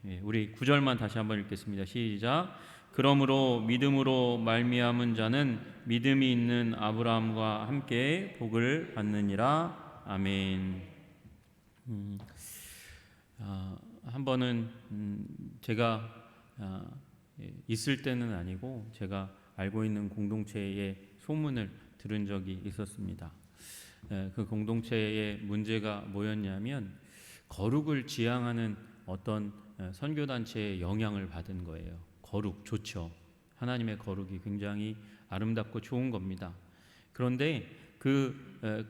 우리 9절만 다시 한번 읽겠습니다. 시작. 그러므로 믿음으로 말미암은 자는 믿음이 있는 아브라함과 함께 복을 받느니라. 아멘. 한 번은 제가 있을 때는 아니고 제가 알고 있는 공동체의 소문을 들은 적이 있었습니다. 그 공동체의 문제가 뭐였냐면 거룩을 지향하는 어떤 선교단체의 영향을 받은 거예요. 거룩 좋죠. 하나님의 거룩이 굉장히 아름답고 좋은 겁니다. 그런데 그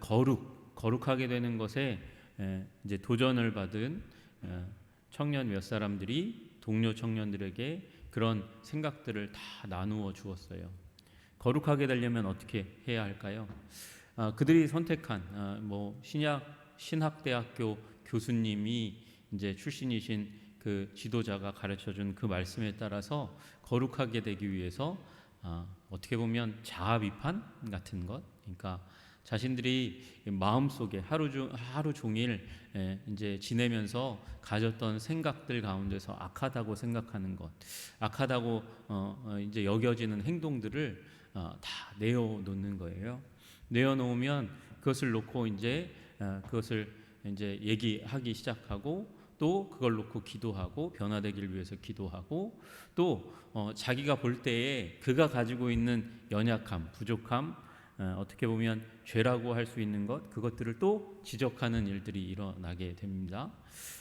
거룩하게 되는 것에 이제 도전을 받은 청년 몇 사람들이 동료 청년들에게 그런 생각들을 다 나누어 주었어요. 거룩하게 되려면 어떻게 해야 할까요? 그들이 선택한 신학대학교 교수님이 이제 출신이신 그 지도자가 가르쳐준 그 말씀에 따라서 거룩하게 되기 위해서 어떻게 보면 자아 비판 같은 것, 그러니까 자신들이 마음속에 하루 종일 이제 지내면서 가졌던 생각들 가운데서 악하다고 생각하는 것, 악하다고 이제 여겨지는 행동들을 다 내어놓는 거예요. 내어놓으면 그것을 놓고 그것을 이제 얘기하기 시작하고, 또 그걸 놓고 기도하고 변화되기를 위해서 기도하고, 또 자기가 볼 때에 그가 가지고 있는 연약함, 부족함, 어떻게 보면 죄라고 할 수 있는 것, 그것들을 또 지적하는 일들이 일어나게 됩니다.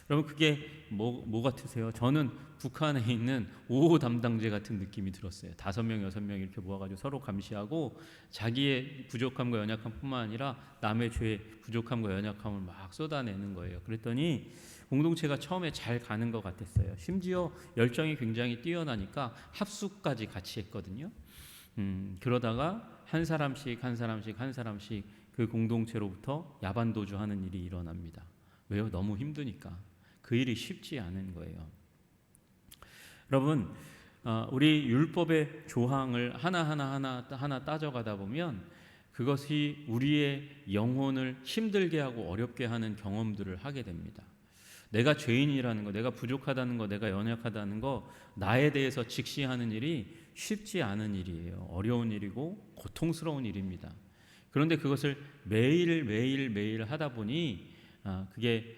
여러분, 그게 뭐 같으세요? 저는 북한에 있는 5호 담당제 같은 느낌이 들었어요. 5명, 6명 이렇게 모아가지고 서로 감시하고 자기의 부족함과 연약함뿐만 아니라 남의 죄, 부족함과 연약함을 막 쏟아내는 거예요. 그랬더니 공동체가 처음에 잘 가는 것 같았어요. 심지어 열정이 굉장히 뛰어나니까 합숙까지 같이 했거든요. 그러다가 한 사람씩 그 공동체로부터 야반도주하는 일이 일어납니다. 왜요? 너무 힘드니까. 그 일이 쉽지 않은 거예요. 여러분, 우리 율법의 조항을 하나 따져가다 보면 그것이 우리의 영혼을 힘들게 하고 어렵게 하는 경험들을 하게 됩니다. 내가 죄인이라는 거, 내가 부족하다는 거, 내가 연약하다는 거, 나에 대해서 직시하는 일이 쉽지 않은 일이에요. 어려운 일이고 고통스러운 일입니다. 그런데 그것을 매일 하다 보니 그게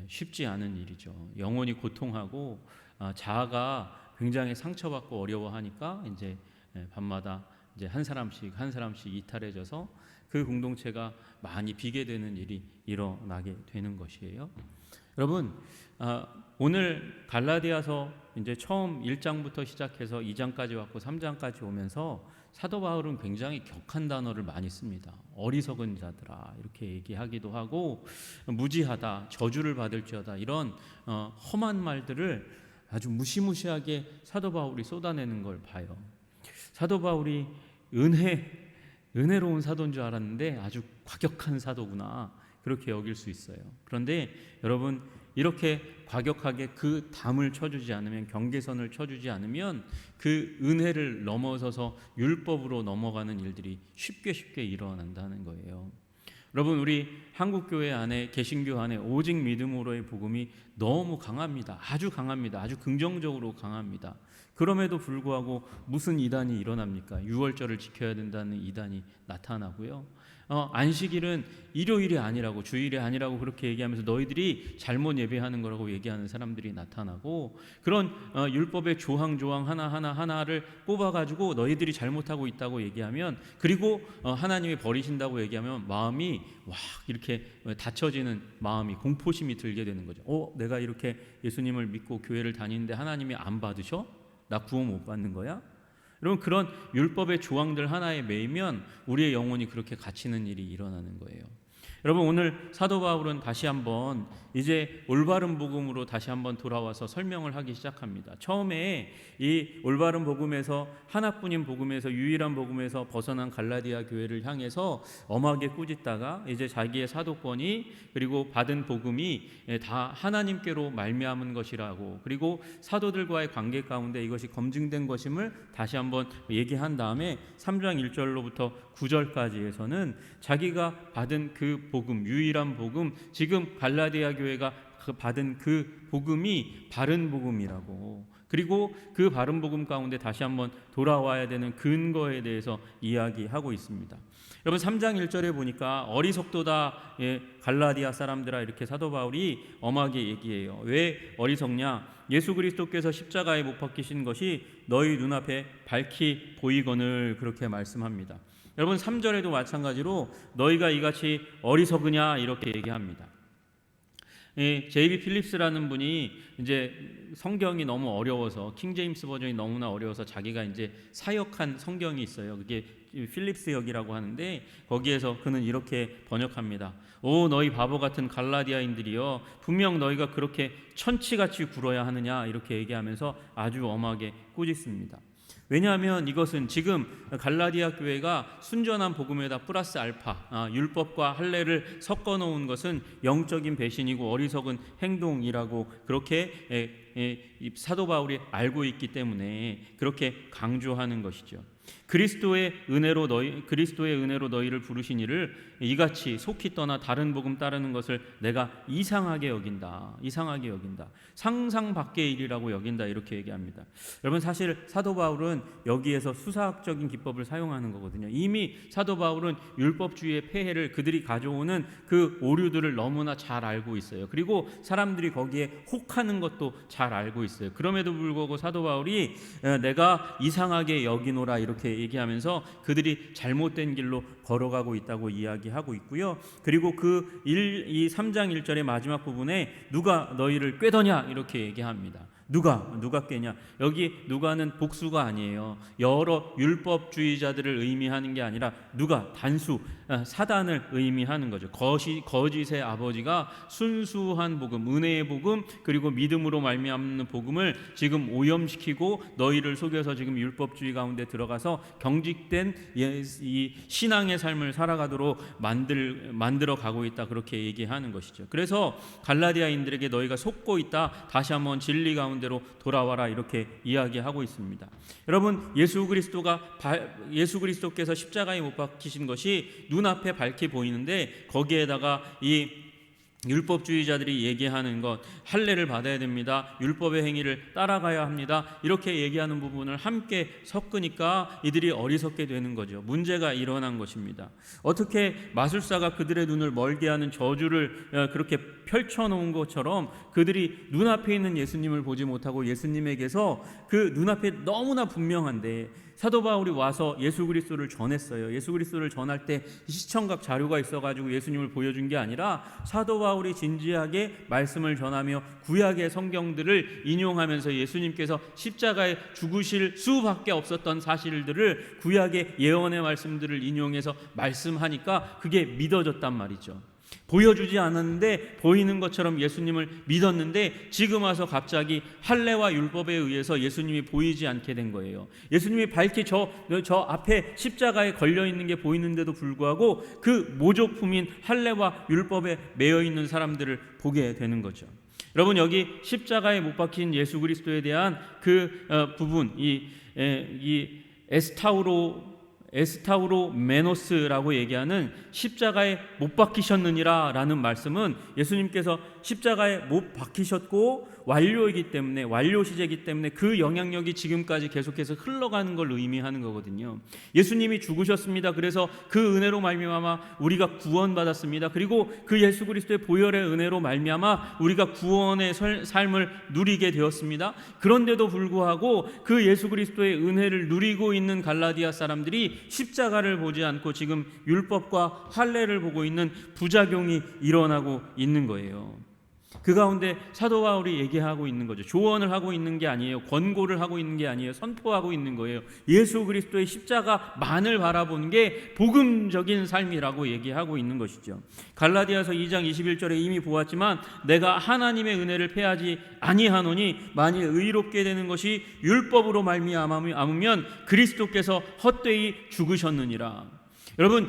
쉽지 않은 일이죠. 영혼이 고통하고 자아가 굉장히 상처받고 어려워하니까 이제 밤마다 이제 한 사람씩 이탈해져서 그 공동체가 많이 비게 되는 일이 일어나게 되는 것이에요. 여러분, 오늘 갈라디아서 이제 처음 1장부터 시작해서 2장까지 왔고 3장까지 오면서 사도 바울은 굉장히 격한 단어를 많이 씁니다. 어리석은 자들아 이렇게 얘기하기도 하고, 무지하다, 저주를 받을지어다, 이런 험한 말들을 아주 무시무시하게 사도 바울이 쏟아내는 걸 봐요. 사도 바울이 은혜로운 사도인 줄 알았는데 아주 과격한 사도구나, 그렇게 여길 수 있어요. 그런데 여러분, 이렇게 과격하게 그 담을 쳐주지 않으면, 경계선을 쳐주지 않으면 그 은혜를 넘어서서 율법으로 넘어가는 일들이 쉽게 일어난다는 거예요. 여러분, 우리 한국교회 안에, 개신교 안에 오직 믿음으로의 복음이 너무 강합니다. 아주 강합니다. 아주 긍정적으로 강합니다. 그럼에도 불구하고 무슨 이단이 일어납니까? 유월절을 지켜야 된다는 이단이 나타나고요. 안식일은 일요일이 아니라고, 주일이 아니라고 그렇게 얘기하면서 너희들이 잘못 예배하는 거라고 얘기하는 사람들이 나타나고, 그런 율법의 조항 하나를 뽑아가지고 너희들이 잘못하고 있다고 얘기하면, 그리고 하나님이 버리신다고 얘기하면 마음이 와 이렇게 닫혀지는 마음이, 공포심이 들게 되는 거죠. 내가 이렇게 예수님을 믿고 교회를 다니는데 하나님이 안 받으셔? 나 구원 못 받는 거야? 여러분, 그런 율법의 조항들 하나에 매이면 우리의 영혼이 그렇게 갇히는 일이 일어나는 거예요. 여러분, 오늘 사도 바울은 다시 한번 이제 올바른 복음으로 다시 한번 돌아와서 설명을 하기 시작합니다. 처음에 이 올바른 복음에서, 하나뿐인 복음에서, 유일한 복음에서 벗어난 갈라디아 교회를 향해서 엄하게 꾸짖다가 이제 자기의 사도권이, 그리고 받은 복음이 다 하나님께로 말미암은 것이라고, 그리고 사도들과의 관계 가운데 이것이 검증된 것임을 다시 한번 얘기한 다음에 3장 1절로부터 9절까지에서는 자기가 받은 그 복음, 유일한 복음, 지금 갈라디아 교회가 받은 그 복음이 바른 복음이라고, 그리고 그 바른 복음 가운데 다시 한번 돌아와야 되는 근거에 대해서 이야기하고 있습니다. 여러분 3장 1절에 보니까 어리석도다 갈라디아 사람들아 이렇게 사도 바울이 엄하게 얘기해요. 왜 어리석냐? 예수 그리스도께서 십자가에 못 박히신 것이 너희 눈앞에 밝히 보이거늘 그렇게 말씀합니다. 여러분 3절에도 마찬가지로 너희가 이같이 어리석으냐 이렇게 얘기합니다. J.B. 필립스라는 분이 이제 성경이 너무 어려워서 킹제임스 버전이 너무나 어려워서 자기가 이제 사역한 성경이 있어요. 그게 필립스역이라고 하는데 거기에서 그는 이렇게 번역합니다. 오 너희 바보 같은 갈라디아인들이여 분명 너희가 그렇게 천치같이 굴어야 하느냐 이렇게 얘기하면서 아주 엄하게 꾸짖습니다. 왜냐하면 이것은 지금 갈라디아 교회가 순전한 복음에다 플러스 알파 율법과 할례를 섞어 놓은 것은 영적인 배신이고 어리석은 행동이라고 그렇게 사도 바울이 알고 있기 때문에 그렇게 강조하는 것이죠. 그리스도의 은혜로 너희를 부르신 이를 이같이 속히 떠나 다른 복음 따르는 것을 내가 이상하게 여긴다. 상상 밖의 일이라고 여긴다. 이렇게 얘기합니다. 여러분 사실 사도 바울은 여기에서 수사학적인 기법을 사용하는 거거든요. 이미 사도 바울은 율법주의의 폐해를 그들이 가져오는 그 오류들을 너무나 잘 알고 있어요. 그리고 사람들이 거기에 혹하는 것도 잘 알고 있어요. 그럼에도 불구하고 사도 바울이 내가 이상하게 여기노라 이렇게 얘기하면서 그들이 잘못된 길로 걸어가고 있다고 이야기하고 있고요. 그리고 이 3장 1절의 마지막 부분에 누가 너희를 꾀더냐 이렇게 얘기합니다. 누가 꾀냐? 여기 누가는 복수가 아니에요. 여러 율법주의자들을 의미하는 게 아니라 누가 단수 사단을 의미하는 거죠. 거짓의 아버지가 순수한 복음, 은혜의 복음 그리고 믿음으로 말미암는 복음을 지금 오염시키고 너희를 속여서 지금 율법주의 가운데 들어가서 경직된 이 신앙의 삶을 살아가도록 만들어 가고 있다 그렇게 얘기하는 것이죠. 그래서 갈라디아인들에게 너희가 속고 있다. 다시 한번 진리 가운데로 돌아와라 이렇게 이야기하고 있습니다. 여러분 예수 그리스도께서 십자가에 못 박히신 것이 눈앞에 밝게 보이는데 거기에다가 이 율법주의자들이 얘기하는 것 할례를 받아야 됩니다. 율법의 행위를 따라가야 합니다. 이렇게 얘기하는 부분을 함께 섞으니까 이들이 어리석게 되는 거죠. 문제가 일어난 것입니다. 어떻게 마술사가 그들의 눈을 멀게 하는 저주를 그렇게 펼쳐놓은 것처럼 그들이 눈앞에 있는 예수님을 보지 못하고 예수님에게서 그 눈앞에 너무나 분명한데 사도 바울이 와서 예수 그리스도를 전했어요. 예수 그리스도를 전할 때 시청각 자료가 있어가지고 예수님을 보여준 게 아니라 사도 바울이 진지하게 말씀을 전하며 구약의 성경들을 인용하면서 예수님께서 십자가에 죽으실 수밖에 없었던 사실들을 구약의 예언의 말씀들을 인용해서 말씀하니까 그게 믿어졌단 말이죠. 보여주지 않았는데 보이는 것처럼 예수님을 믿었는데 지금 와서 갑자기 할례와 율법에 의해서 예수님이 보이지 않게 된 거예요. 예수님이 밝히 저 앞에 십자가에 걸려있는 게 보이는데도 불구하고 그 모조품인 할례와 율법에 매여있는 사람들을 보게 되는 거죠. 여러분 여기 십자가에 못 박힌 예수 그리스도에 대한 그 부분 이 에스타우로 메노스라고 얘기하는 십자가에 못 박히셨느니라 라는 말씀은 예수님께서 십자가에 못 박히셨고 완료이기 때문에 완료 시제이기 때문에 그 영향력이 지금까지 계속해서 흘러가는 걸 의미하는 거거든요. 예수님이 죽으셨습니다. 그래서 그 은혜로 말미암아 우리가 구원받았습니다. 그리고 그 예수 그리스도의 보혈의 은혜로 말미암아 우리가 구원의 삶을 누리게 되었습니다. 그런데도 불구하고 그 예수 그리스도의 은혜를 누리고 있는 갈라디아 사람들이 십자가를 보지 않고 지금 율법과 할례를 보고 있는 부작용이 일어나고 있는 거예요. 그 가운데 사도 바울이 얘기하고 있는 거죠. 조언을 하고 있는 게 아니에요. 권고를 하고 있는 게 아니에요. 선포하고 있는 거예요. 예수 그리스도의 십자가만을 바라보는 게 복음적인 삶이라고 얘기하고 있는 것이죠. 갈라디아서 2장 21절에 이미 보았지만 내가 하나님의 은혜를 패하지 아니하노니 만일 의롭게 되는 것이 율법으로 말미암으면 그리스도께서 헛되이 죽으셨느니라. 여러분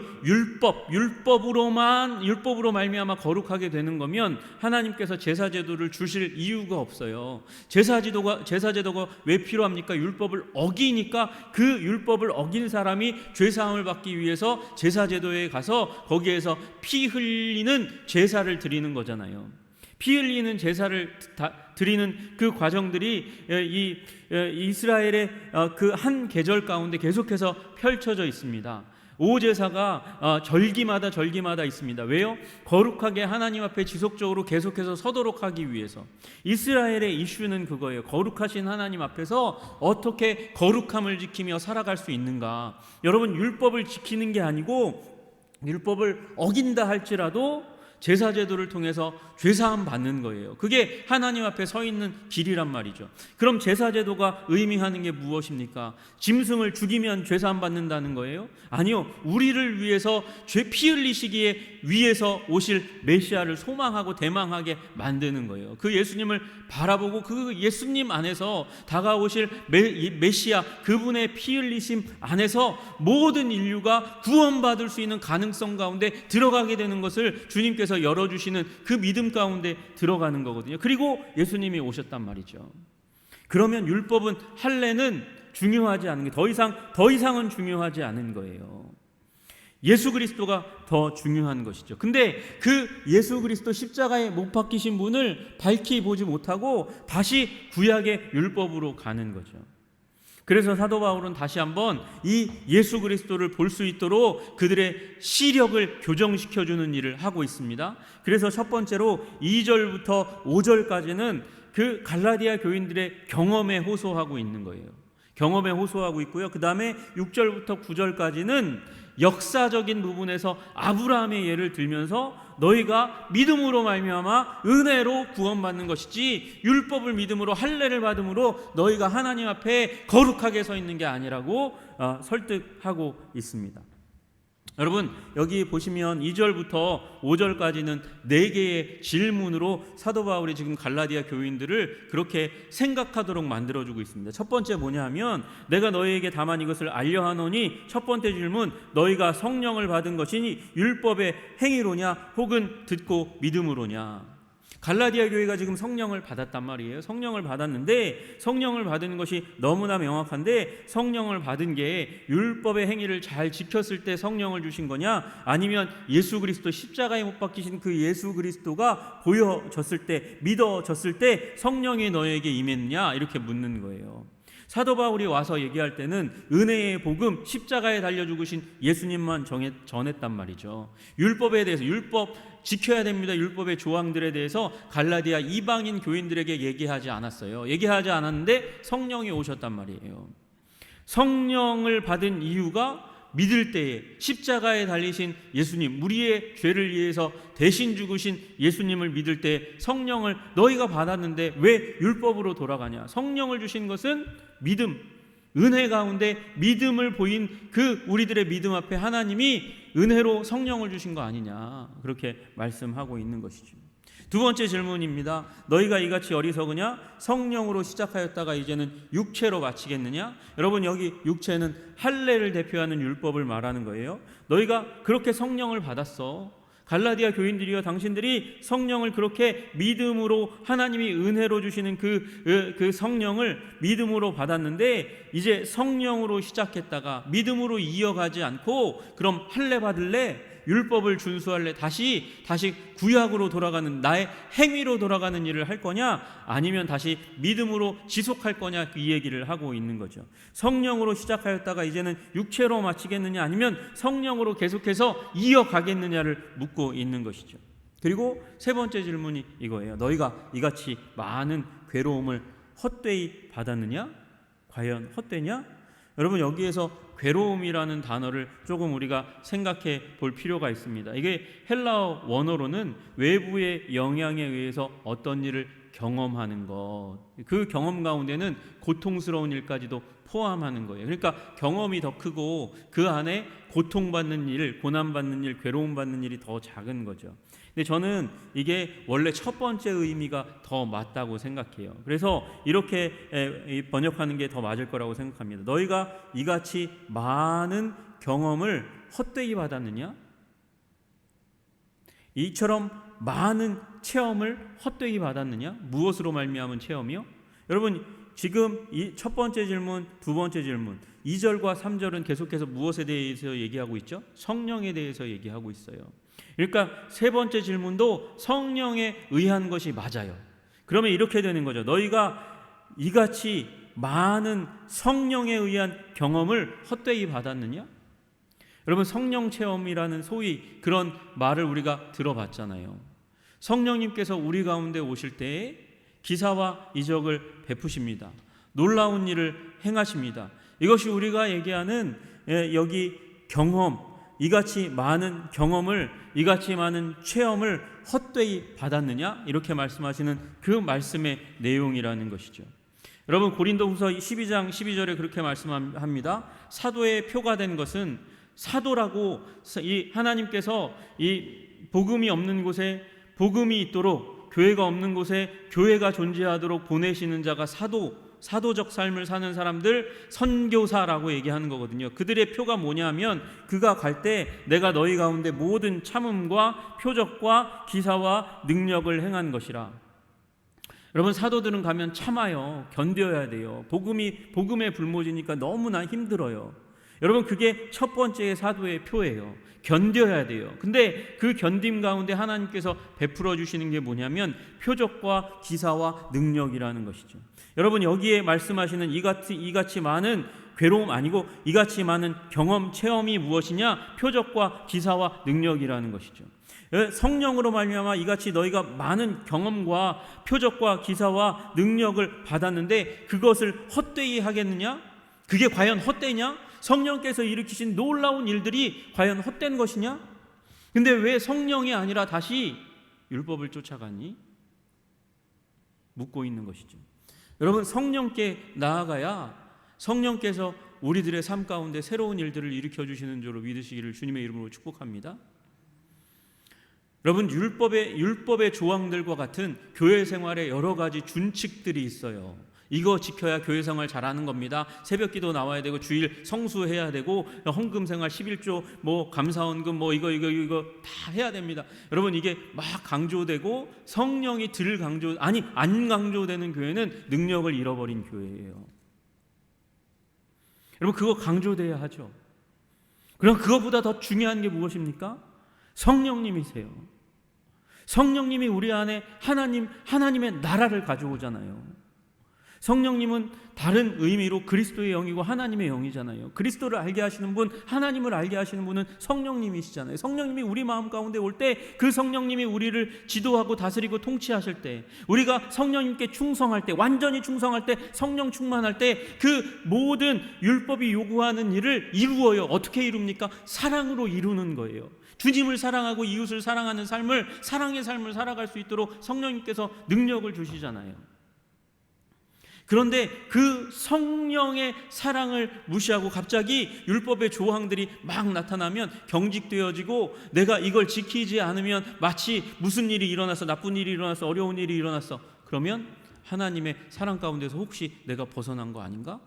율법으로 말미암아 거룩하게 되는 거면 하나님께서 제사 제도를 주실 이유가 없어요. 제사 제도가 왜 필요합니까? 율법을 어기니까 그 율법을 어긴 사람이 죄 사함을 받기 위해서 제사 제도에 가서 거기에서 피 흘리는 제사를 드리는 거잖아요. 피 흘리는 제사를 드리는 그 과정들이 이 이스라엘의 그 한 계절 가운데 계속해서 펼쳐져 있습니다. 오제사가 절기마다 있습니다. 왜요? 거룩하게 하나님 앞에 지속적으로 계속해서 서도록 하기 위해서. 이스라엘의 이슈는 그거예요. 거룩하신 하나님 앞에서 어떻게 거룩함을 지키며 살아갈 수 있는가. 여러분, 율법을 지키는 게 아니고 율법을 어긴다 할지라도 제사 제도를 통해서 죄사함 받는 거예요. 그게 하나님 앞에 서 있는 길이란 말이죠. 그럼 제사 제도가 의미하는 게 무엇입니까? 짐승을 죽이면 죄사함 받는다는 거예요? 아니요. 우리를 위해서 피 흘리시기에 위해서 오실 메시아를 소망하고 대망하게 만드는 거예요. 그 예수님을 바라보고 그 예수님 안에서 다가오실 메시아, 그분의 피 흘리심 안에서 모든 인류가 구원받을 수 있는 가능성 가운데 들어가게 되는 것을 주님께서 열어주시는 그 믿음 가운데 들어가는 거거든요. 그리고 예수님이 오셨단 말이죠. 그러면 율법은, 할례는 중요하지 않은 게 더 이상은 중요하지 않은 거예요. 예수 그리스도가 더 중요한 것이죠. 근데 그 예수 그리스도 십자가에 못 박히신 분을 밝히 보지 못하고 다시 구약의 율법으로 가는 거죠. 그래서 사도 바울은 다시 한번 이 예수 그리스도를 볼 수 있도록 그들의 시력을 교정시켜주는 일을 하고 있습니다. 그래서 첫 번째로 2절부터 5절까지는 그 갈라디아 교인들의 경험에 호소하고 있는 거예요. 경험에 호소하고 있고요. 그 다음에 6절부터 9절까지는 역사적인 부분에서 아브라함의 예를 들면서 너희가 믿음으로 말미암아 은혜로 구원받는 것이지 율법을 믿음으로 할례를 받음으로 너희가 하나님 앞에 거룩하게 서 있는 게 아니라고 설득하고 있습니다. 여러분, 여기 보시면 2절부터 5절까지는 4개의 질문으로 사도 바울이 지금 갈라디아 교인들을 그렇게 생각하도록 만들어주고 있습니다. 첫 번째 뭐냐 하면, 내가 너희에게 다만 이것을 알려하노니, 첫 번째 질문, 너희가 성령을 받은 것이니 율법의 행위로냐 혹은 듣고 믿음으로냐. 갈라디아 교회가 지금 성령을 받았단 말이에요. 성령을 받았는데 성령을 받은 것이 너무나 명확한데, 성령을 받은 게 율법의 행위를 잘 지켰을 때 성령을 주신 거냐, 아니면 예수 그리스도 십자가에 못 박히신 그 예수 그리스도가 보여졌을 때, 믿어졌을 때 성령이 너에게 임했느냐, 이렇게 묻는 거예요. 사도 바울이 와서 얘기할 때는 은혜의 복음, 십자가에 달려 죽으신 예수님만 전했단 말이죠. 율법에 대해서, 율법 지켜야 됩니다, 율법의 조항들에 대해서 갈라디아 이방인 교인들에게 얘기하지 않았어요. 얘기하지 않았는데 성령이 오셨단 말이에요. 성령을 받은 이유가 믿을 때에 십자가에 달리신 예수님, 우리의 죄를 위해서 대신 죽으신 예수님을 믿을 때 성령을 너희가 받았는데 왜 율법으로 돌아가냐. 성령을 주신 것은 믿음, 은혜 가운데 믿음을 보인 그 우리들의 믿음 앞에 하나님이 은혜로 성령을 주신 거 아니냐, 그렇게 말씀하고 있는 것이죠. 두 번째 질문입니다. 너희가 이같이 어리석으냐? 성령으로 시작하였다가 이제는 육체로 마치겠느냐? 여러분, 여기 육체는 할례를 대표하는 율법을 말하는 거예요. 너희가 그렇게 성령을 받았어. 갈라디아 교인들이여, 당신들이 성령을 그렇게 믿음으로, 하나님이 은혜로 주시는 그 성령을 믿음으로 받았는데, 이제 성령으로 시작했다가 믿음으로 이어가지 않고 그럼 할례 받을래? 율법을 준수할래? 다시 구약으로 돌아가는, 나의 행위로 돌아가는 일을 할 거냐, 아니면 다시 믿음으로 지속할 거냐, 이 얘기를 하고 있는 거죠. 성령으로 시작하였다가 이제는 육체로 마치겠느냐, 아니면 성령으로 계속해서 이어가겠느냐를 묻고 있는 것이죠. 그리고 세 번째 질문이 이거예요. 너희가 이같이 많은 괴로움을 헛되이 받았느냐? 과연 헛되냐? 여러분, 여기에서 괴로움이라는 단어를 조금 우리가 생각해 볼 필요가 있습니다. 이게 헬라어 원어로는 외부의 영향에 의해서 어떤 일을 경험하는 것, 그 경험 가운데는 고통스러운 일까지도 포함하는 거예요. 그러니까 경험이 더 크고 그 안에 고통받는 일, 고난받는 일, 괴로움받는 일이 더 작은 거죠. 근데 저는 이게 원래 첫 번째 의미가 더 맞다고 생각해요. 그래서 이렇게 번역하는 게 더 맞을 거라고 생각합니다. 너희가 이같이 많은 경험을 헛되이 받았느냐? 이처럼 많은 체험을 헛되이 받았느냐? 무엇으로 말미암은 체험이요? 여러분, 지금 이 첫 번째 질문, 두 번째 질문, 2절과 3절은 계속해서 무엇에 대해서 얘기하고 있죠? 성령에 대해서 얘기하고 있어요. 그러니까 세 번째 질문도 성령에 의한 것이 맞아요. 그러면 이렇게 되는 거죠. 너희가 이같이 많은 성령에 의한 경험을 헛되이 받았느냐? 여러분, 성령 체험이라는 소위 그런 말을 우리가 들어봤잖아요. 성령님께서 우리 가운데 오실 때에 기사와 이적을 베푸십니다. 놀라운 일을 행하십니다. 이것이 우리가 얘기하는 여기 경험, 이같이 많은 경험을, 이같이 많은 체험을 헛되이 받았느냐? 이렇게 말씀하시는 그 말씀의 내용이라는 것이죠. 여러분, 고린도후서 12장 12절에 그렇게 말씀합니다. 사도의 표가 된 것은, 사도라고 이 하나님께서 이 복음이 없는 곳에 복음이 있도록, 교회가 없는 곳에 교회가 존재하도록 보내시는 자가 사도적 삶을 사는 사람들, 선교사라고 얘기하는 거거든요. 그들의 표가 뭐냐면, 그가 갈 때 내가 너희 가운데 모든 참음과 표적과 기사와 능력을 행한 것이라. 여러분, 사도들은 가면 참아요. 견뎌야 돼요. 복음의 불모지니까 너무나 힘들어요. 여러분, 그게 첫 번째 사도의 표예요. 견뎌야 돼요. 근데 그 견딤 가운데 하나님께서 베풀어 주시는 게 뭐냐면 표적과 기사와 능력이라는 것이죠. 여러분, 여기에 말씀하시는 이같이 많은 괴로움 아니고 이같이 많은 경험, 체험이 무엇이냐? 표적과 기사와 능력이라는 것이죠. 성령으로 말미암아 이같이 너희가 많은 경험과 표적과 기사와 능력을 받았는데 그것을 헛되이 하겠느냐? 그게 과연 헛되냐? 성령께서 일으키신 놀라운 일들이 과연 헛된 것이냐? 근데 왜 성령이 아니라 다시 율법을 쫓아가니? 묻고 있는 것이죠. 여러분, 성령께 나아가야 성령께서 우리들의 삶 가운데 새로운 일들을 일으켜 주시는 줄로 믿으시기를 주님의 이름으로 축복합니다. 여러분, 율법의 조항들과 같은 교회 생활에 여러 가지 준칙들이 있어요. 이거 지켜야 교회 생활 잘하는 겁니다. 새벽기도 나와야 되고 주일 성수해야 되고 헌금 생활 11조 감사헌금 이거 다 해야 됩니다. 여러분, 이게 막 강조되고 성령이 안 강조되는 교회는 능력을 잃어버린 교회예요. 여러분, 그거 강조돼야 하죠. 그럼 그것보다 더 중요한 게 무엇입니까? 성령님이세요. 성령님이 우리 안에 하나님의 나라를 가져오잖아요. 성령님은 다른 의미로 그리스도의 영이고 하나님의 영이잖아요. 그리스도를 알게 하시는 분, 하나님을 알게 하시는 분은 성령님이시잖아요. 성령님이 우리 마음 가운데 올 때, 그 성령님이 우리를 지도하고 다스리고 통치하실 때, 우리가 성령님께 충성할 때, 완전히 충성할 때, 성령 충만할 때 그 모든 율법이 요구하는 일을 이루어요. 어떻게 이룹니까? 사랑으로 이루는 거예요. 주님을 사랑하고 이웃을 사랑하는 사랑의 삶을 살아갈 수 있도록 성령님께서 능력을 주시잖아요. 그런데 그 성령의 사랑을 무시하고 갑자기 율법의 조항들이 막 나타나면 경직되어지고, 내가 이걸 지키지 않으면 마치 무슨 일이 일어나서, 나쁜 일이 일어나서, 어려운 일이 일어났어. 그러면 하나님의 사랑 가운데서 혹시 내가 벗어난 거 아닌가?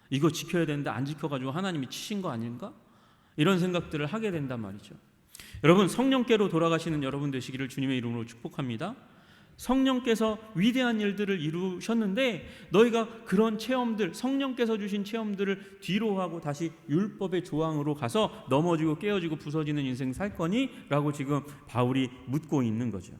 이거 지켜야 되는데 안 지켜가지고 하나님이 치신 거 아닌가? 이런 생각들을 하게 된단 말이죠. 여러분, 성령께로 돌아가시는 여러분 되시기를 주님의 이름으로 축복합니다. 성령께서 위대한 일들을 이루셨는데 너희가 그런 체험들, 성령께서 주신 체험들을 뒤로 하고 다시 율법의 조항으로 가서 넘어지고 깨어지고 부서지는 인생 살 거니? 라고 지금 바울이 묻고 있는 거죠.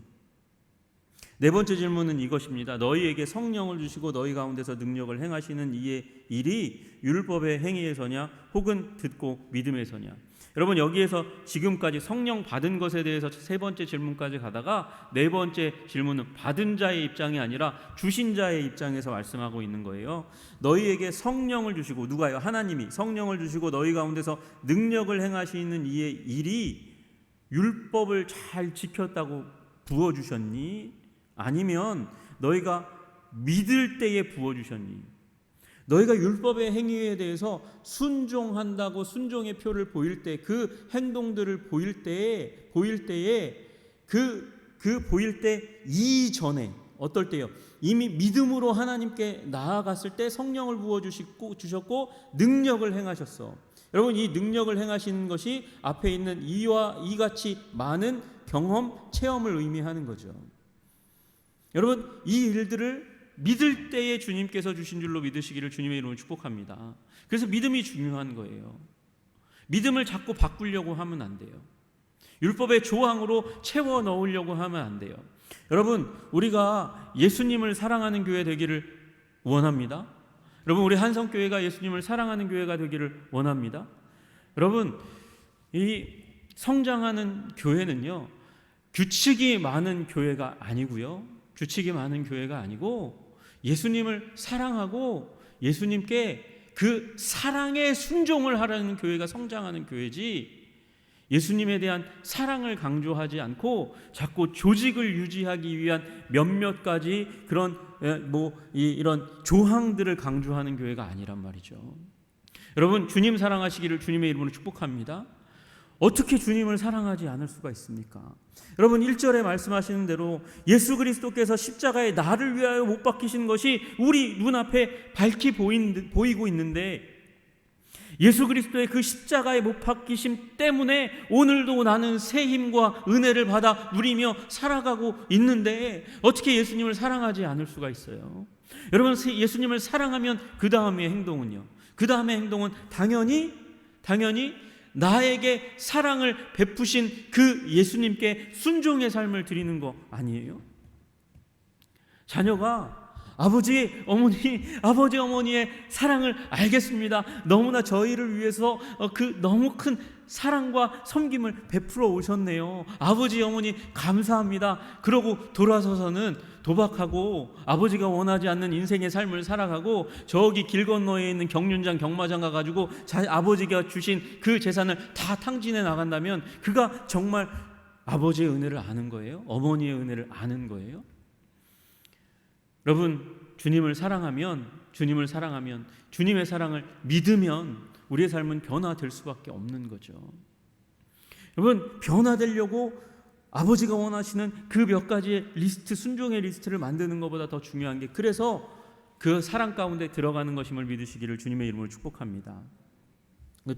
네 번째 질문은 이것입니다. 너희에게 성령을 주시고 너희 가운데서 능력을 행하시는 이의 일이 율법의 행위에서냐 혹은 듣고 믿음에서냐? 여러분, 여기에서 지금까지 성령 받은 것에 대해서 세 번째 질문까지 가다가 네 번째 질문은 받은 자의 입장이 아니라 주신 자의 입장에서 말씀하고 있는 거예요. 너희에게 성령을 주시고, 누가요? 하나님이 성령을 주시고 너희 가운데서 능력을 행하시는 이의 일이 율법을 잘 지켰다고 부어주셨니? 아니면 너희가 믿을 때에 부어주셨니? 너희가 율법의 행위에 대해서 순종한다고 순종의 표를 보일 때, 그 행동들을 보일 때에 보일 때 이전에 어떨 때요? 이미 믿음으로 하나님께 나아갔을 때 성령을 부어주셨고 능력을 행하셨어. 여러분, 이 능력을 행하시는 것이 앞에 있는 이같이 많은 경험, 체험을 의미하는 거죠. 여러분, 이 일들을 믿을 때에 주님께서 주신 줄로 믿으시기를 주님의 이름으로 축복합니다. 그래서 믿음이 중요한 거예요. 믿음을 자꾸 바꾸려고 하면 안 돼요. 율법의 조항으로 채워 넣으려고 하면 안 돼요. 여러분, 우리가 예수님을 사랑하는 교회 되기를 원합니다. 여러분, 우리 한성교회가 예수님을 사랑하는 교회가 되기를 원합니다. 여러분, 이 성장하는 교회는요, 규칙이 많은 교회가 아니고요, 규칙이 많은 교회가 아니고 예수님을 사랑하고 예수님께 그 사랑의 순종을 하라는 교회가 성장하는 교회지, 예수님에 대한 사랑을 강조하지 않고 자꾸 조직을 유지하기 위한 몇몇 가지 그런 이런 조항들을 강조하는 교회가 아니란 말이죠. 여러분, 주님 사랑하시기를 주님의 이름으로 축복합니다. 어떻게 주님을 사랑하지 않을 수가 있습니까? 여러분, 1절에 말씀하시는 대로 예수 그리스도께서 십자가에 나를 위하여 못 박히신 것이 우리 눈앞에 밝히 보이고 있는데, 예수 그리스도의 그 십자가에 못 박히심 때문에 오늘도 나는 새 힘과 은혜를 받아 누리며 살아가고 있는데 어떻게 예수님을 사랑하지 않을 수가 있어요? 여러분, 예수님을 사랑하면 그 다음의 행동은요, 그 다음의 행동은 당연히 나에게 사랑을 베푸신 그 예수님께 순종의 삶을 드리는 거 아니에요? 자녀가 아버지 어머니의 사랑을 알겠습니다. 너무나 저희를 위해서 그 너무 큰 사랑과 섬김을 베풀어 오셨네요. 아버지 어머니 감사합니다. 그러고 돌아서서는 도박하고 아버지가 원하지 않는 인생의 삶을 살아가고 저기 길 건너에 있는 경륜장 경마장 가가지고 아버지가 주신 그 재산을 다 탕진해 나간다면 그가 정말 아버지의 은혜를 아는 거예요? 어머니의 은혜를 아는 거예요? 여러분, 주님을 사랑하면 주님의 사랑을 믿으면 우리의 삶은 변화될 수밖에 없는 거죠. 여러분, 변화되려고 아버지가 원하시는 그 몇 가지의 리스트, 순종의 리스트를 만드는 것보다 더 중요한 게, 그래서 그 사랑 가운데 들어가는 것임을 믿으시기를 주님의 이름으로 축복합니다.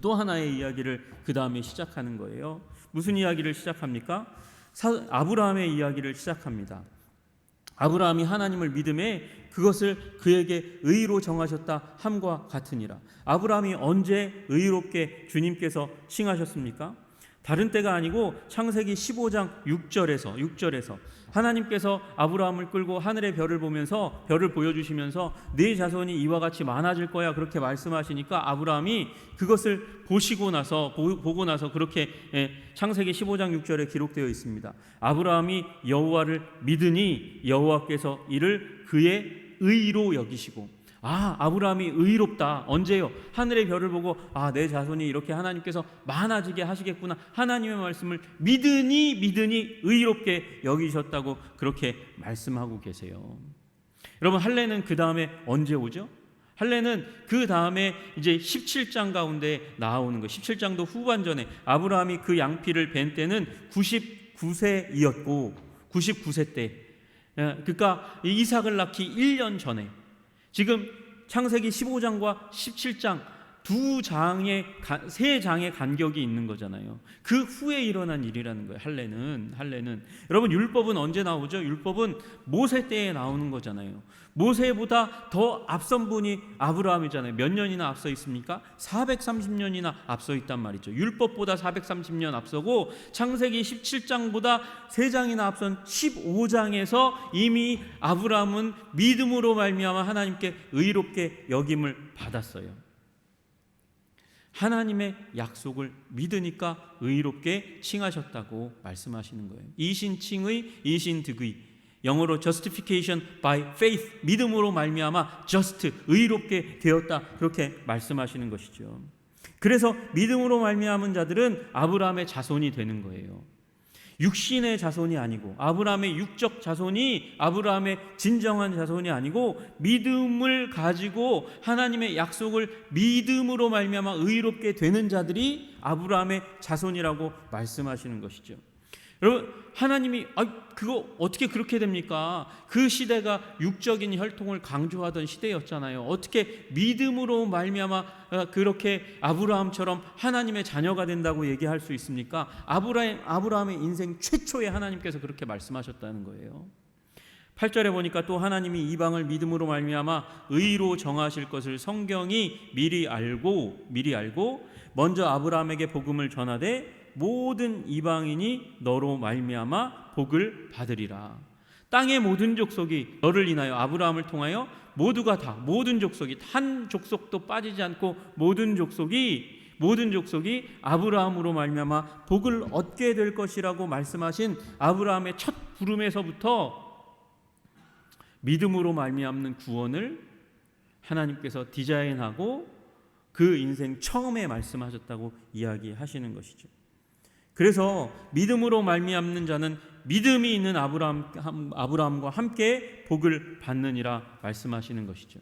또 하나의 이야기를 그 다음에 시작하는 거예요. 무슨 이야기를 시작합니까? 아브라함의 이야기를 시작합니다. 아브라함이 하나님을 믿음에 그것을 그에게 의로 정하셨다 함과 같으니라. 아브라함이 언제 의롭게 주님께서 칭하셨습니까? 다른 때가 아니고 창세기 15장 6절에서 하나님께서 아브라함을 끌고 하늘의 별을 보면서, 별을 보여주시면서 네 자손이 이와 같이 많아질 거야 그렇게 말씀하시니까 아브라함이 그것을 보고 나서 그렇게 창세기 15장 6절에 기록되어 있습니다. 아브라함이 여호와를 믿으니 여호와께서 이를 그의 의로 여기시고. 아브라함이 의롭다. 언제요? 하늘의 별을 보고 내 자손이 이렇게 하나님께서 많아지게 하시겠구나, 하나님의 말씀을 믿으니 의롭게 여기셨다고 그렇게 말씀하고 계세요. 여러분, 할례는 그 다음에 언제 오죠? 할례는 그 다음에 이제 17장 가운데 나오는 거. 17장도 후반전에 아브라함이 그 양피를 벤 때는 99세이었고 99세 때, 그러니까 이삭을 낳기 1년 전에, 지금 창세기 15장과 17장 세 장의 간격이 있는 거잖아요. 그 후에 일어난 일이라는 거예요. 할례는 여러분, 율법은 언제 나오죠? 율법은 모세 때에 나오는 거잖아요. 모세보다 더 앞선 분이 아브라함이잖아요. 몇 년이나 앞서 있습니까? 430년이나 앞서 있단 말이죠. 율법보다 430년 앞서고 창세기 17장보다 3장이나 앞선 15장에서 이미 아브라함은 믿음으로 말미암아 하나님께 의롭게 여김을 받았어요. 하나님의 약속을 믿으니까 의롭게 칭하셨다고 말씀하시는 거예요. 이신칭의, 영어로 justification by faith, 믿음으로 말미암아 just, 의롭게 되었다, 그렇게 말씀하시는 것이죠. 그래서 믿음으로 말미암은 자들은 아브라함의 자손이 되는 거예요. 육신의 자손이 아니고, 아브라함의 육적 자손이 아브라함의 진정한 자손이 아니고, 믿음을 가지고 하나님의 약속을 믿음으로 말미암아 의롭게 되는 자들이 아브라함의 자손이라고 말씀하시는 것이죠. 여러분, 하나님이 그거 어떻게 그렇게 됩니까? 그 시대가 육적인 혈통을 강조하던 시대였잖아요. 어떻게 믿음으로 말미암아 그렇게 아브라함처럼 하나님의 자녀가 된다고 얘기할 수 있습니까? 아브라함의 인생 최초에 하나님께서 그렇게 말씀하셨다는 거예요. 8절에 보니까 또 하나님이 이방을 믿음으로 말미암아 의로 정하실 것을 성경이 미리 알고 먼저 아브라함에게 복음을 전하되 모든 이방인이 너로 말미암아 복을 받으리라. 땅의 모든 족속이 너를 인하여 아브라함을 통하여 모두가 다 모든 족속이 한 족속도 빠지지 않고 모든 족속이 아브라함으로 말미암아 복을 얻게 될 것이라고 말씀하신 아브라함의 첫 부름에서부터 믿음으로 말미암는 구원을 하나님께서 디자인하고 그 인생 처음에 말씀하셨다고 이야기하시는 것이죠. 그래서 믿음으로 말미암는 자는 믿음이 있는 아브라함과 함께 복을 받느니라 말씀하시는 것이죠.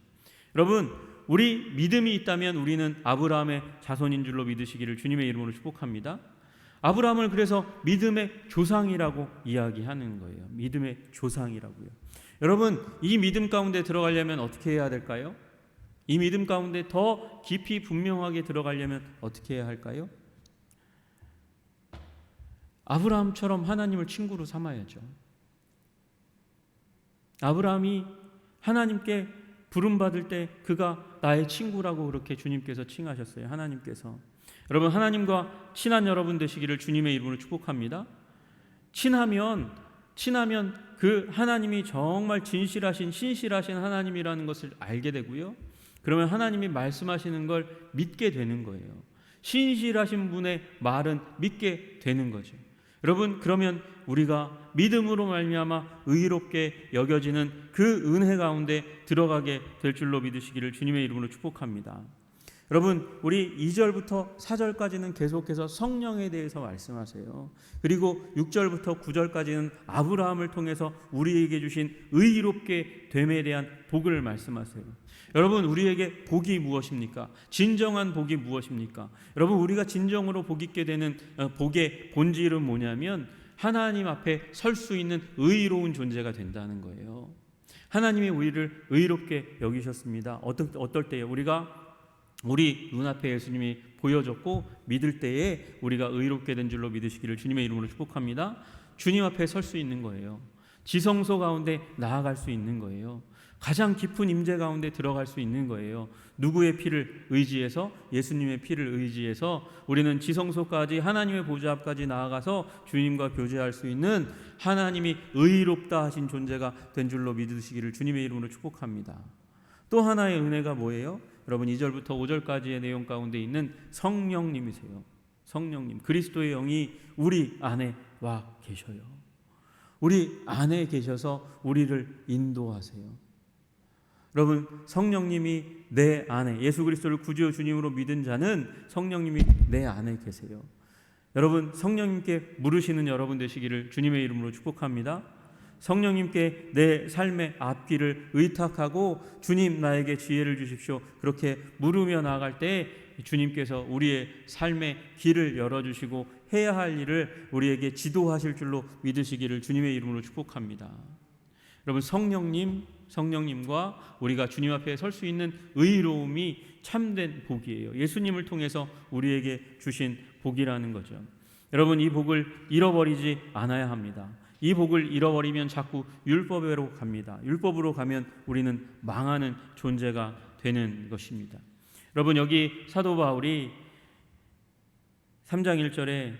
여러분, 우리 믿음이 있다면 우리는 아브라함의 자손인 줄로 믿으시기를 주님의 이름으로 축복합니다. 아브라함을 그래서 믿음의 조상이라고 이야기하는 거예요. 믿음의 조상이라고요. 여러분, 이 믿음 가운데 들어가려면 어떻게 해야 될까요? 이 믿음 가운데 더 깊이 분명하게 들어가려면 어떻게 해야 할까요? 아브라함처럼 하나님을 친구로 삼아야죠. 아브라함이 하나님께 부름받을 때 그가 나의 친구라고 그렇게 주님께서 칭하셨어요. 하나님께서. 여러분, 하나님과 친한 여러분 되시기를 주님의 이름으로 축복합니다. 친하면 그 하나님이 정말 진실하신 신실하신 하나님이라는 것을 알게 되고요. 그러면 하나님이 말씀하시는 걸 믿게 되는 거예요. 신실하신 분의 말은 믿게 되는 거죠. 여러분, 그러면 우리가 믿음으로 말미암아 의롭게 여겨지는 그 은혜 가운데 들어가게 될 줄로 믿으시기를 주님의 이름으로 축복합니다. 여러분, 우리 2절부터 4절까지는 계속해서 성령에 대해서 말씀하세요. 그리고 6절부터 9절까지는 아브라함을 통해서 우리에게 주신 의롭게 됨에 대한 복을 말씀하세요. 여러분, 우리에게 복이 무엇입니까? 진정한 복이 무엇입니까? 여러분, 우리가 진정으로 복 있게 되는 복의 본질은 뭐냐면 하나님 앞에 설 수 있는 의로운 존재가 된다는 거예요. 하나님이 우리를 의롭게 여기셨습니다. 어떨 때요? 우리 눈앞에 예수님이 보여졌고 믿을 때에 우리가 의롭게 된 줄로 믿으시기를 주님의 이름으로 축복합니다. 주님 앞에 설 수 있는 거예요. 지성소 가운데 나아갈 수 있는 거예요. 가장 깊은 임재 가운데 들어갈 수 있는 거예요. 누구의 피를 의지해서? 예수님의 피를 의지해서 우리는 지성소까지 하나님의 보좌 앞까지 나아가서 주님과 교제할 수 있는 하나님이 의롭다 하신 존재가 된 줄로 믿으시기를 주님의 이름으로 축복합니다. 또 하나의 은혜가 뭐예요? 여러분, 2절부터 5절까지의 내용 가운데 있는 성령님이세요. 성령님, 그리스도의 영이 우리 안에 와 계셔요. 우리 안에 계셔서 우리를 인도하세요. 여러분, 성령님이 내 안에, 예수 그리스도를 구주 주님으로 믿은 자는 성령님이 내 안에 계세요. 여러분, 성령님께 물으시는 여러분 되시기를 주님의 이름으로 축복합니다. 성령님께 내 삶의 앞길을 의탁하고 주님, 나에게 지혜를 주십시오. 그렇게 물으며 나아갈 때 주님께서 우리의 삶의 길을 열어주시고 해야 할 일을 우리에게 지도하실 줄로 믿으시기를 주님의 이름으로 축복합니다. 여러분, 성령님과 우리가 주님 앞에 설 수 있는 의로움이 참된 복이에요. 예수님을 통해서 우리에게 주신 복이라는 거죠. 여러분, 이 복을 잃어버리지 않아야 합니다. 이 복을 잃어버리면 자꾸 율법으로 갑니다. 율법으로 가면 우리는 망하는 존재가 되는 것입니다. 여러분, 여기 사도 바울이 3장 1절에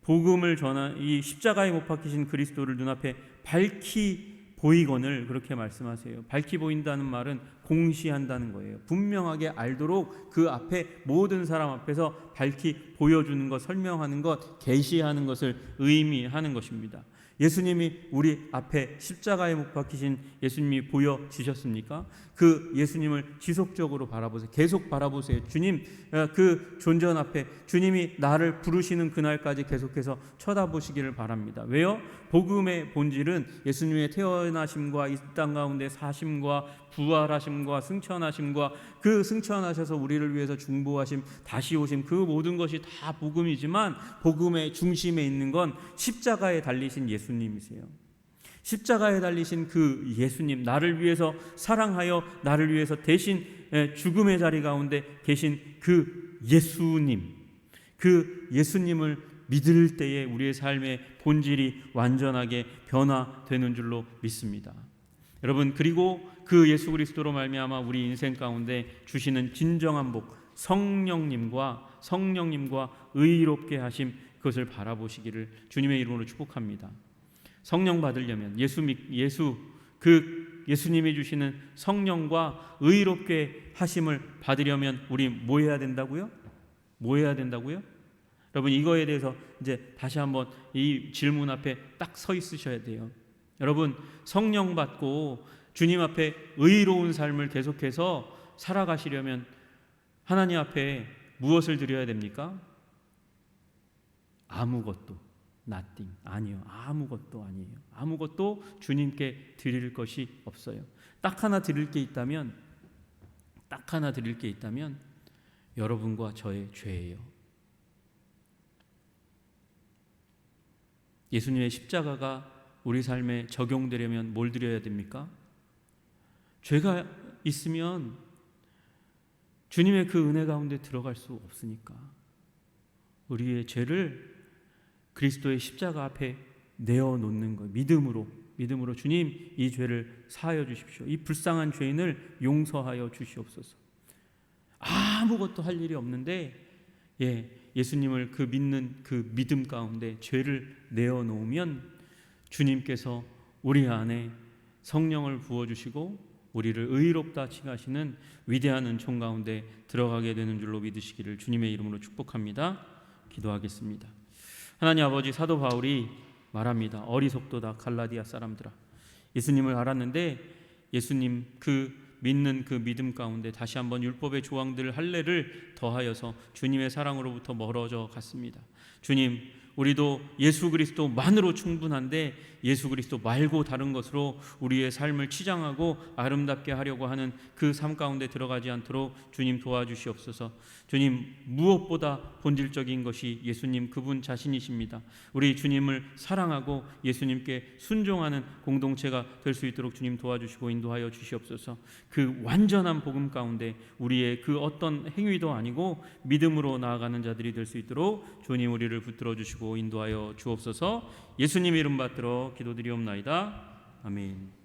복음을 전한 이 십자가에 못 박히신 그리스도를 눈앞에 밝히 보이건을 그렇게 말씀하세요. 밝히 보인다는 말은 공시한다는 거예요. 분명하게 알도록 그 앞에 모든 사람 앞에서 밝히 보여주는 것, 설명하는 것, 계시하는 것을 의미하는 것입니다. 예수님이 우리 앞에 십자가에 못 박히신 예수님이 보여지셨습니까? 그 예수님을 지속적으로 바라보세요. 계속 바라보세요. 주님, 그 존전 앞에 주님이 나를 부르시는 그날까지 계속해서 쳐다보시기를 바랍니다. 왜요? 복음의 본질은 예수님의 태어나심과 이 땅 가운데 사심과 부활하심과 승천하심과 그 승천하셔서 우리를 위해서 중보하심, 다시 오심, 그 모든 것이 다 복음이지만 복음의 중심에 있는 건 십자가에 달리신 예수님이세요. 십자가에 달리신 그 예수님, 나를 위해서 사랑하여 나를 위해서 대신 죽음의 자리 가운데 계신 그 예수님, 그 예수님을 믿을 때에 우리의 삶의 본질이 완전하게 변화되는 줄로 믿습니다. 여러분, 그리고 그 예수 그리스도로 말미암아 우리 인생 가운데 주시는 진정한 복, 성령님과 의롭게 하심, 그것을 바라보시기를 주님의 이름으로 축복합니다. 성령 받으려면 예수님이 주시는 성령과 의롭게 하심을 받으려면 우리 뭐 해야 된다고요? 뭐 해야 된다고요? 여러분, 이거에 대해서 이제 다시 한번 이 질문 앞에 딱 서 있으셔야 돼요. 여러분, 성령 받고 주님 앞에 의로운 삶을 계속해서 살아가시려면 하나님 앞에 무엇을 드려야 됩니까? 아무것도, nothing, 아니요, 아무것도 아니에요. 아무것도 주님께 드릴 것이 없어요. 딱 하나 드릴 게 있다면 여러분과 저의 죄예요. 예수님의 십자가가 우리 삶에 적용되려면 뭘 드려야 됩니까? 죄가 있으면 주님의 그 은혜 가운데 들어갈 수 없으니까 우리의 죄를 그리스도의 십자가 앞에 내어놓는 거예요. 믿음으로 주님, 이 죄를 사하여 주십시오. 이 불쌍한 죄인을 용서하여 주시옵소서. 아무것도 할 일이 없는데 예수님을 그 믿는 그 믿음 가운데 죄를 내어놓으면 주님께서 우리 안에 성령을 부어주시고 우리를 의롭다 칭하시는 위대한 은총 가운데 들어가게 되는 줄로 믿으시기를 주님의 이름으로 축복합니다. 기도하겠습니다. 하나님 아버지, 사도 바울이 말합니다. 어리석도다 갈라디아 사람들아. 예수님을 알았는데 예수님 그 믿는 그 믿음 가운데 다시 한번 율법의 조항들 할례를 더하여서 주님의 사랑으로부터 멀어져 갔습니다. 주님, 우리도 예수 그리스도만으로 충분한데 예수 그리스도 말고 다른 것으로 우리의 삶을 치장하고 아름답게 하려고 하는 그 삶 가운데 들어가지 않도록 주님 도와주시옵소서. 주님, 무엇보다 본질적인 것이 예수님 그분 자신이십니다. 우리 주님을 사랑하고 예수님께 순종하는 공동체가 될 수 있도록 주님 도와주시고 인도하여 주시옵소서. 그 완전한 복음 가운데 우리의 그 어떤 행위도 아니고 믿음으로 나아가는 자들이 될 수 있도록 주님 우리를 붙들어 주시고 인도하여 주옵소서. 예수님 이름 받들어 기도드리옵나이다. 아멘.